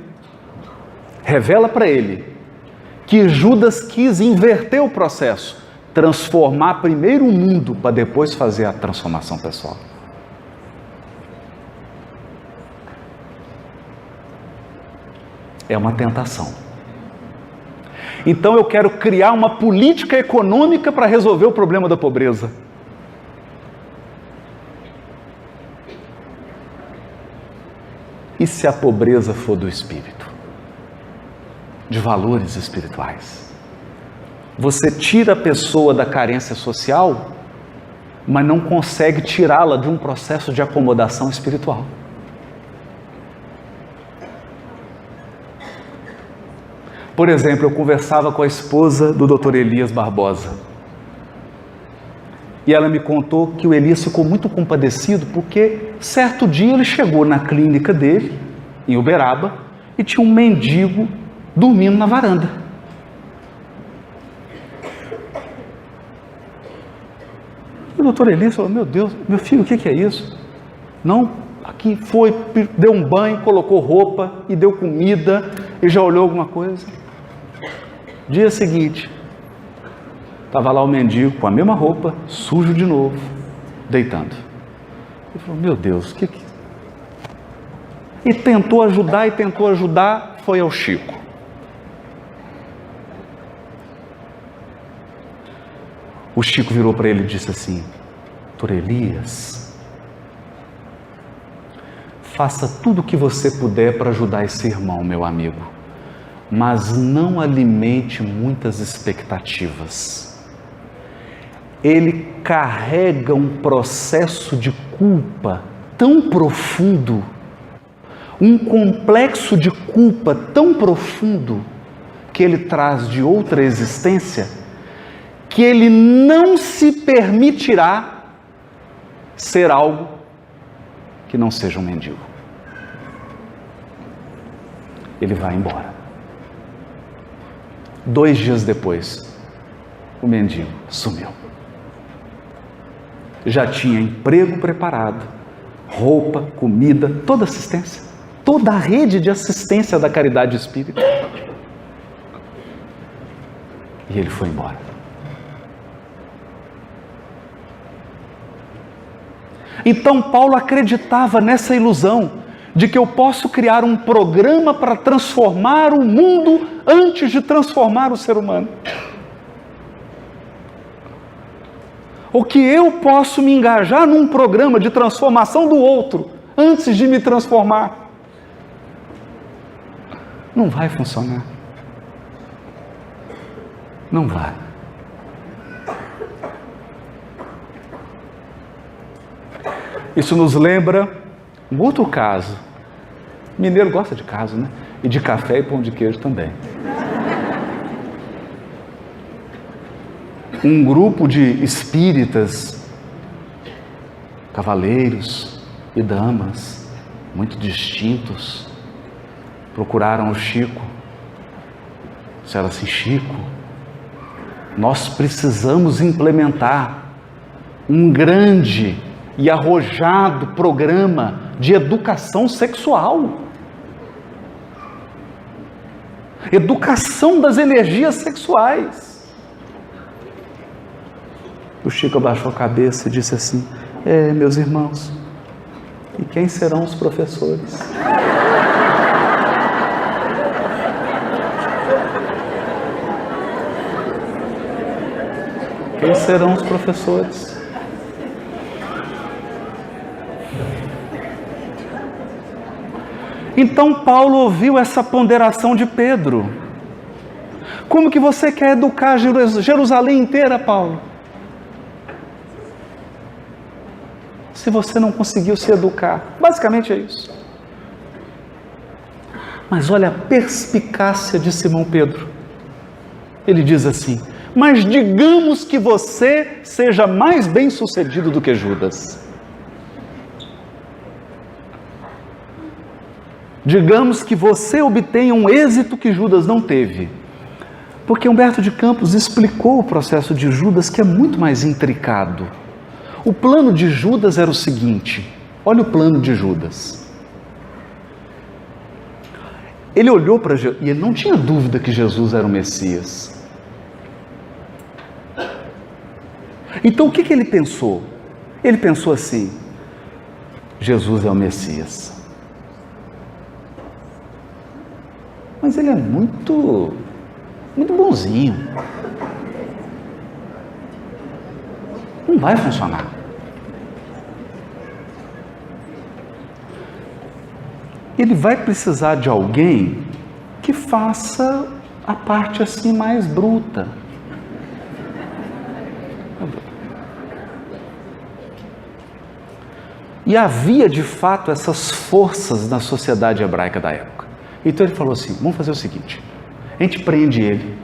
revela para ele que Judas quis inverter o processo, transformar primeiro o mundo para depois fazer a transformação pessoal. É uma tentação. Então eu quero criar uma política econômica para resolver o problema da pobreza. E se a pobreza for do espírito? De valores espirituais? Você tira a pessoa da carência social, mas não consegue tirá-la de um processo de acomodação espiritual. Por exemplo, eu conversava com a esposa do Dr. Elias Barbosa. E ela me contou que o Elias ficou muito compadecido porque certo dia ele chegou na clínica dele, em Uberaba, e tinha um mendigo dormindo na varanda. E o Dr. Elias falou: meu Deus, meu filho, o que é isso? Não, aqui foi, deu um banho, colocou roupa e deu comida e já olhou alguma coisa. Dia seguinte, estava lá o mendigo com a mesma roupa, sujo de novo, deitando. Ele falou: meu Deus, que... E tentou ajudar, foi ao Chico. O Chico virou para ele e disse assim: Dr. Elias, faça tudo o que você puder para ajudar esse irmão, meu amigo, mas não alimente muitas expectativas. Ele carrega um processo de culpa tão profundo, um complexo de culpa tão profundo, que ele traz de outra existência, que ele não se permitirá ser algo que não seja um mendigo. Ele vai embora. 2 dias depois, o mendigo sumiu. Já tinha emprego preparado, roupa, comida, toda assistência, toda a rede de assistência da caridade espírita. E ele foi embora. Então Paulo acreditava nessa ilusão de que eu posso criar um programa para transformar o mundo antes de transformar o ser humano. Ou que eu posso me engajar num programa de transformação do outro antes de me transformar. Não vai funcionar. Não vai. Isso nos lembra um outro caso. Mineiro gosta de caso, né? E de café e pão de queijo também. Um grupo de espíritas, cavaleiros e damas, muito distintos, procuraram o Chico. Disseram assim: Chico, nós precisamos implementar um grande e arrojado programa de educação sexual. Educação das energias sexuais. O Chico abaixou a cabeça e disse assim: meus irmãos, e quem serão os professores? Quem serão os professores? Então Paulo ouviu essa ponderação de Pedro. Como que você quer educar Jerusalém inteira, Paulo? Se você não conseguiu se educar. Basicamente é isso. Mas olha a perspicácia de Simão Pedro. Ele diz assim: mas digamos que você seja mais bem-sucedido do que Judas. Digamos que você obtenha um êxito que Judas não teve. Porque Humberto de Campos explicou o processo de Judas, que é muito mais intricado. O plano de Judas era o seguinte: olha o plano de Judas. Ele olhou para Jesus e ele não tinha dúvida que Jesus era o Messias. Então o que ele pensou? Ele pensou assim: Jesus é o Messias. Mas ele é muito bonzinho. Não vai funcionar. Ele vai precisar de alguém que faça a parte assim mais bruta. E havia de fato essas forças na sociedade hebraica da época. Então ele falou assim: vamos fazer o seguinte, a gente prende ele,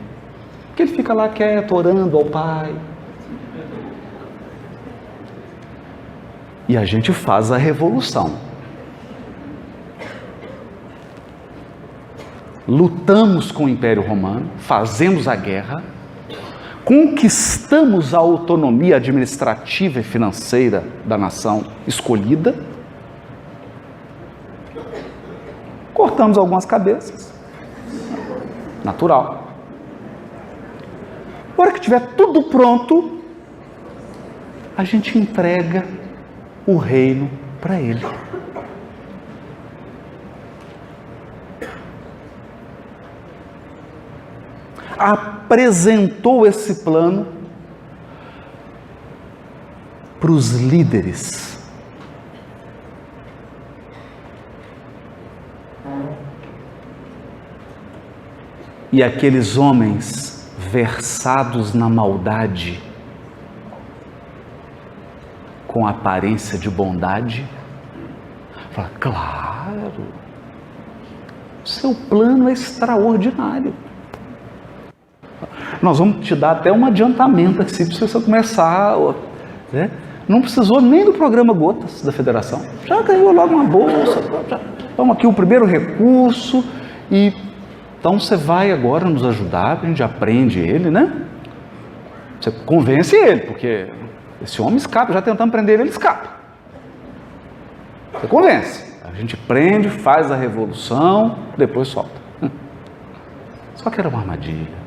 porque ele fica lá quieto, orando ao Pai, e a gente faz a revolução, lutamos com o Império Romano, fazemos a guerra, conquistamos a autonomia administrativa e financeira da nação escolhida, cortamos algumas cabeças, natural. Na hora que tiver tudo pronto, a gente entrega o reino para ele. Apresentou esse plano para os líderes. E aqueles homens versados na maldade, com aparência de bondade, falaram: claro, seu plano é extraordinário. Nós vamos te dar até um adiantamento aqui, se você começar, né? Não precisou nem do programa Gotas da Federação, já ganhou logo uma bolsa, vamos aqui o primeiro recurso, e então você vai agora nos ajudar, a gente aprende ele, né? Você convence ele, porque esse homem escapa, já tentamos prender ele, ele escapa. Você convence, a gente prende, faz a revolução, depois solta. Só que era uma armadilha.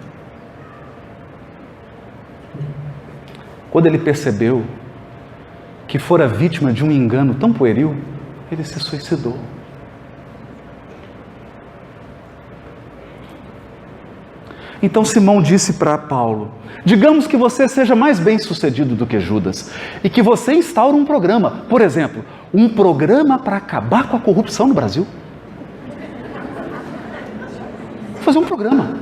Quando ele percebeu que fora vítima de um engano tão pueril, ele se suicidou. Então Simão disse para Paulo: digamos que você seja mais bem-sucedido do que Judas e que você instaure um programa, por exemplo, um programa para acabar com a corrupção no Brasil. Vou fazer um programa.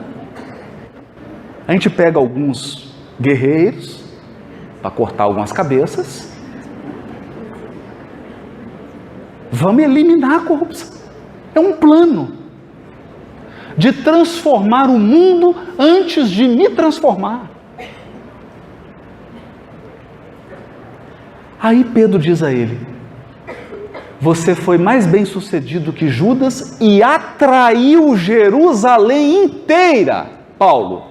A gente pega alguns guerreiros para cortar algumas cabeças. Vamos eliminar a corrupção. É um plano de transformar o mundo antes de me transformar. Aí Pedro diz a ele: você foi mais bem-sucedido que Judas e atraiu Jerusalém inteira, Paulo.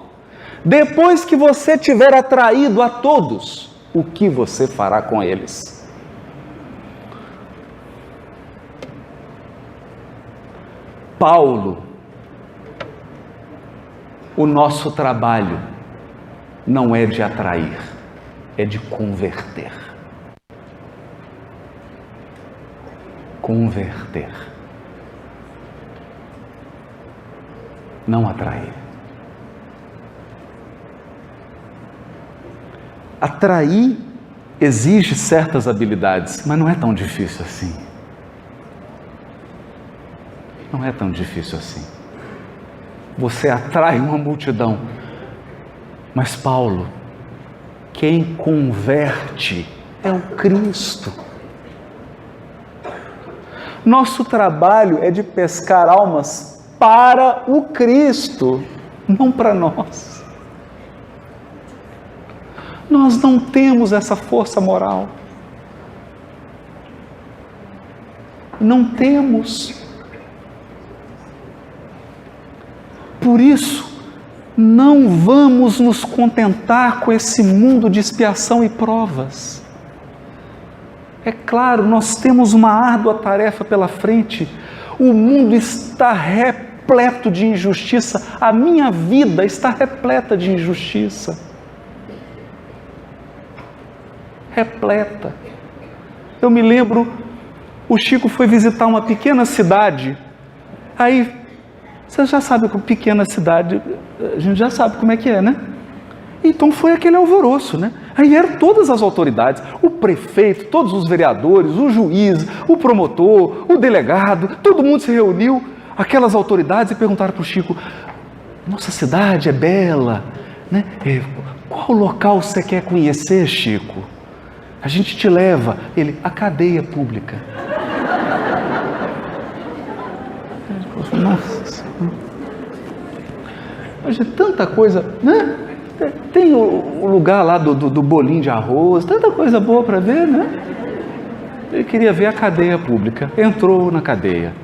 Depois que você tiver atraído a todos, o que você fará com eles? Paulo, o nosso trabalho não é de atrair, é de converter. Converter. Não atrair. Atrair exige certas habilidades, mas não é tão difícil assim. Não é tão difícil assim. Você atrai uma multidão. Mas Paulo, quem converte é o Cristo. Nosso trabalho é de pescar almas para o Cristo, não para nós. Nós não temos essa força moral. Não temos. Por isso, não vamos nos contentar com esse mundo de expiação e provas. É claro, nós temos uma árdua tarefa pela frente. O mundo está repleto de injustiça. A minha vida está repleta de injustiça. Repleta. Eu me lembro, o Chico foi visitar uma pequena cidade. Aí, você já sabe que pequena cidade, a gente já sabe como é que é, né? Então foi aquele alvoroço, né? Aí vieram todas as autoridades, o prefeito, todos os vereadores, o juiz, o promotor, o delegado, todo mundo se reuniu, aquelas autoridades, e perguntaram para o Chico: nossa cidade é bela, né? Qual local você quer conhecer, Chico? A gente te leva. Ele: a cadeia pública. Nossa Senhora. Hoje é tanta coisa, né? Tem o lugar lá do bolinho de arroz, tanta coisa boa para ver, né? Ele queria ver a cadeia pública. Entrou na cadeia.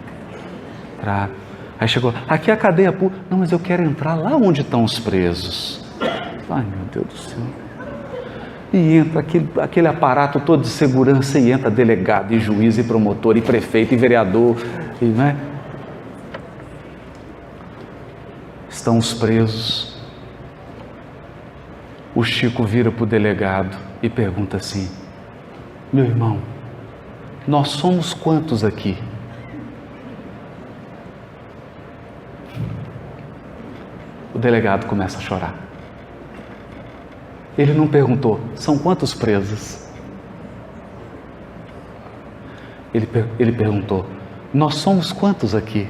Aí chegou: aqui é a cadeia pública. Não, mas eu quero entrar lá onde estão os presos. Ai, meu Deus do céu. E entra aquele aparato todo de segurança, e entra delegado, e juiz, e promotor, e prefeito, e vereador, e, né? Estão os presos. O Chico vira para o delegado e pergunta assim: meu irmão, nós somos quantos aqui? O delegado começa a chorar. Ele não perguntou: são quantos presos? Ele perguntou: nós somos quantos aqui?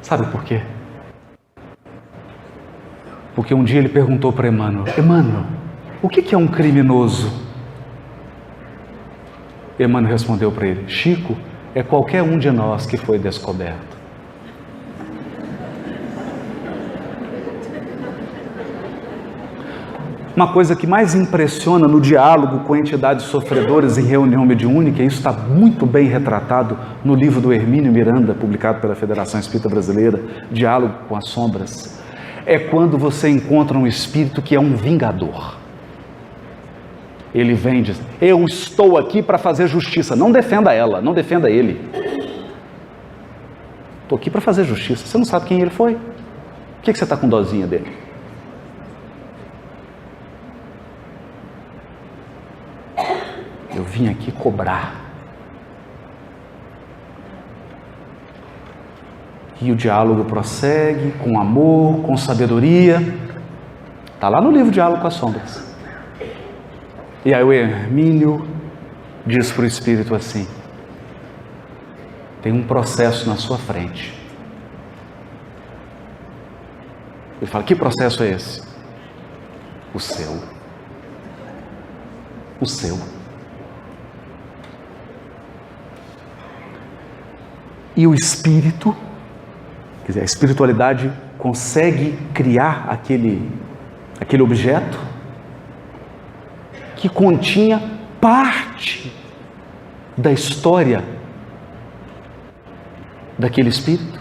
Sabe por quê? Porque um dia ele perguntou para Emmanuel: Emmanuel, o que é um criminoso? Emmanuel respondeu para ele: Chico, é qualquer um de nós que foi descoberto. Uma coisa que mais impressiona no diálogo com entidades sofredoras em reunião mediúnica, e isso está muito bem retratado no livro do Hermínio Miranda, publicado pela Federação Espírita Brasileira, Diálogo com as Sombras, é quando você encontra um espírito que é um vingador. Ele vem e diz: eu estou aqui para fazer justiça. Não defenda ela, não defenda ele. Estou aqui para fazer justiça. Você não sabe quem ele foi? Por que você está com dozinha dele? Eu vim aqui cobrar. E o diálogo prossegue com amor, com sabedoria. Está lá no livro Diálogo com as Sombras. E aí o Hermínio diz para o espírito assim: tem um processo na sua frente. Ele fala: que processo é esse? O seu. O seu. E o espírito, quer dizer, a espiritualidade consegue criar aquele objeto que continha parte da história daquele espírito,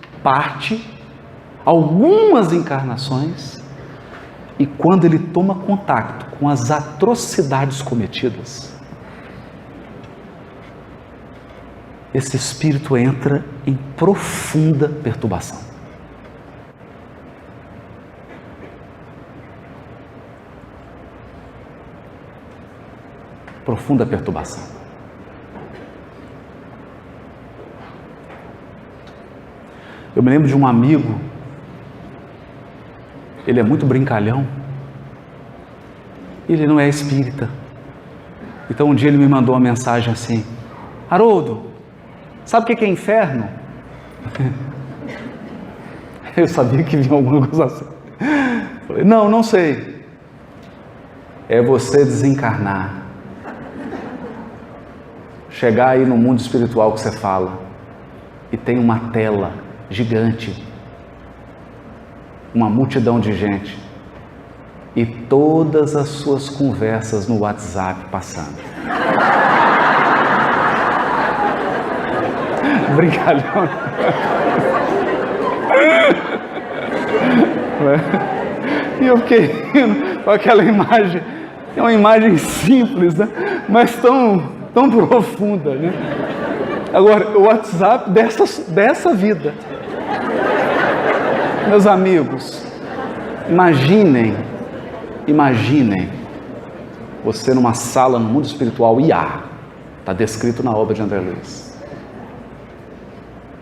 algumas encarnações, e quando ele toma contato com as atrocidades cometidas, esse espírito entra em profunda perturbação. Profunda perturbação. Eu me lembro de um amigo, ele é muito brincalhão, ele não é espírita. Então um dia ele me mandou uma mensagem assim: Haroldo, Sabe o que é inferno? Eu sabia que vinha alguma coisa assim. Falei, não sei. É você desencarnar. Chegar aí no mundo espiritual que você fala e tem uma tela gigante, uma multidão de gente e todas as suas conversas no WhatsApp passando. Brincalhão. E eu fiquei rindo com aquela imagem. É uma imagem simples, né? Mas tão profunda, né? Agora, o WhatsApp dessa vida. Meus amigos, imaginem você numa sala no mundo espiritual IA, está descrito na obra de André Luiz,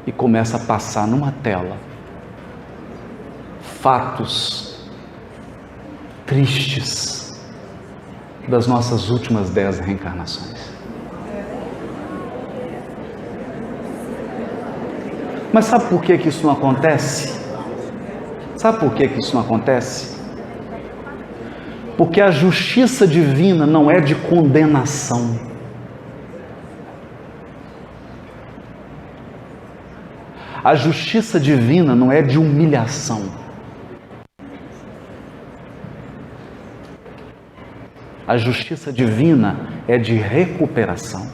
e começa a passar numa tela fatos tristes das nossas últimas 10 reencarnações. Mas sabe por que isso não acontece? Sabe por que isso não acontece? Porque a justiça divina não é de condenação. A justiça divina não é de humilhação. A justiça divina é de recuperação,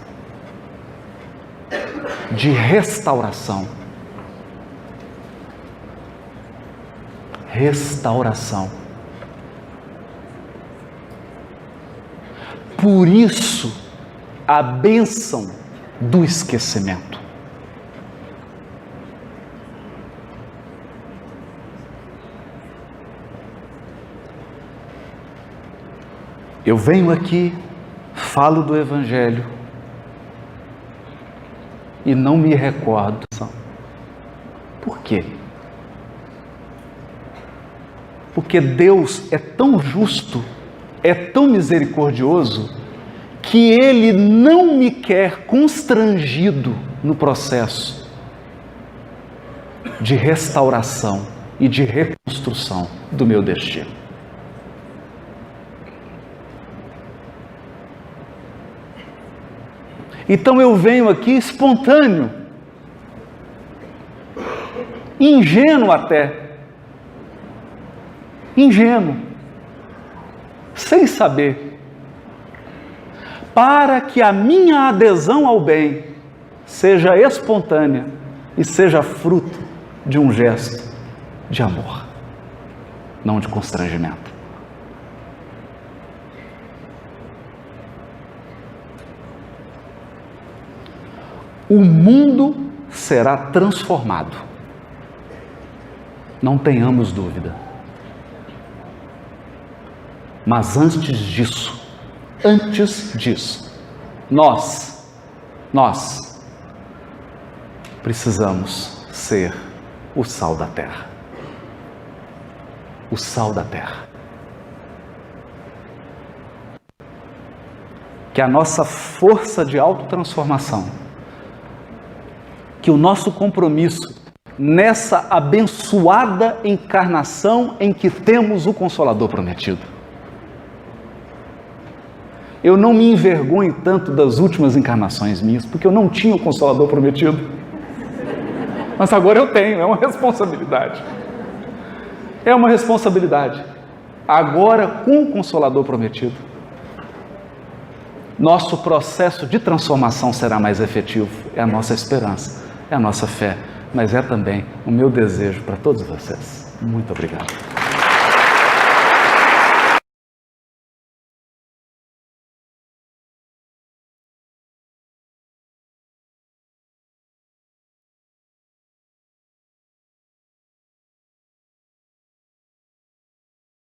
de restauração. Restauração. Por isso, a bênção do esquecimento. Eu venho aqui, falo do Evangelho e não me recordo. Por quê? Porque Deus é tão justo, é tão misericordioso, que Ele não me quer constrangido no processo de restauração e de reconstrução do meu destino. Então eu venho aqui espontâneo, ingênuo até, sem saber, para que a minha adesão ao bem seja espontânea e seja fruto de um gesto de amor, não de constrangimento. O mundo será transformado, não tenhamos dúvida. Mas antes disso, nós precisamos ser o sal da terra. O sal da terra. Que a nossa força de autotransformação, que o nosso compromisso nessa abençoada encarnação em que temos o Consolador prometido. Eu não me envergonho tanto das últimas encarnações minhas, porque eu não tinha o Consolador prometido. Mas agora eu tenho, é uma responsabilidade. É uma responsabilidade. Agora, com o Consolador prometido, nosso processo de transformação será mais efetivo. É a nossa esperança, é a nossa fé, mas é também o meu desejo para todos vocês. Muito obrigado.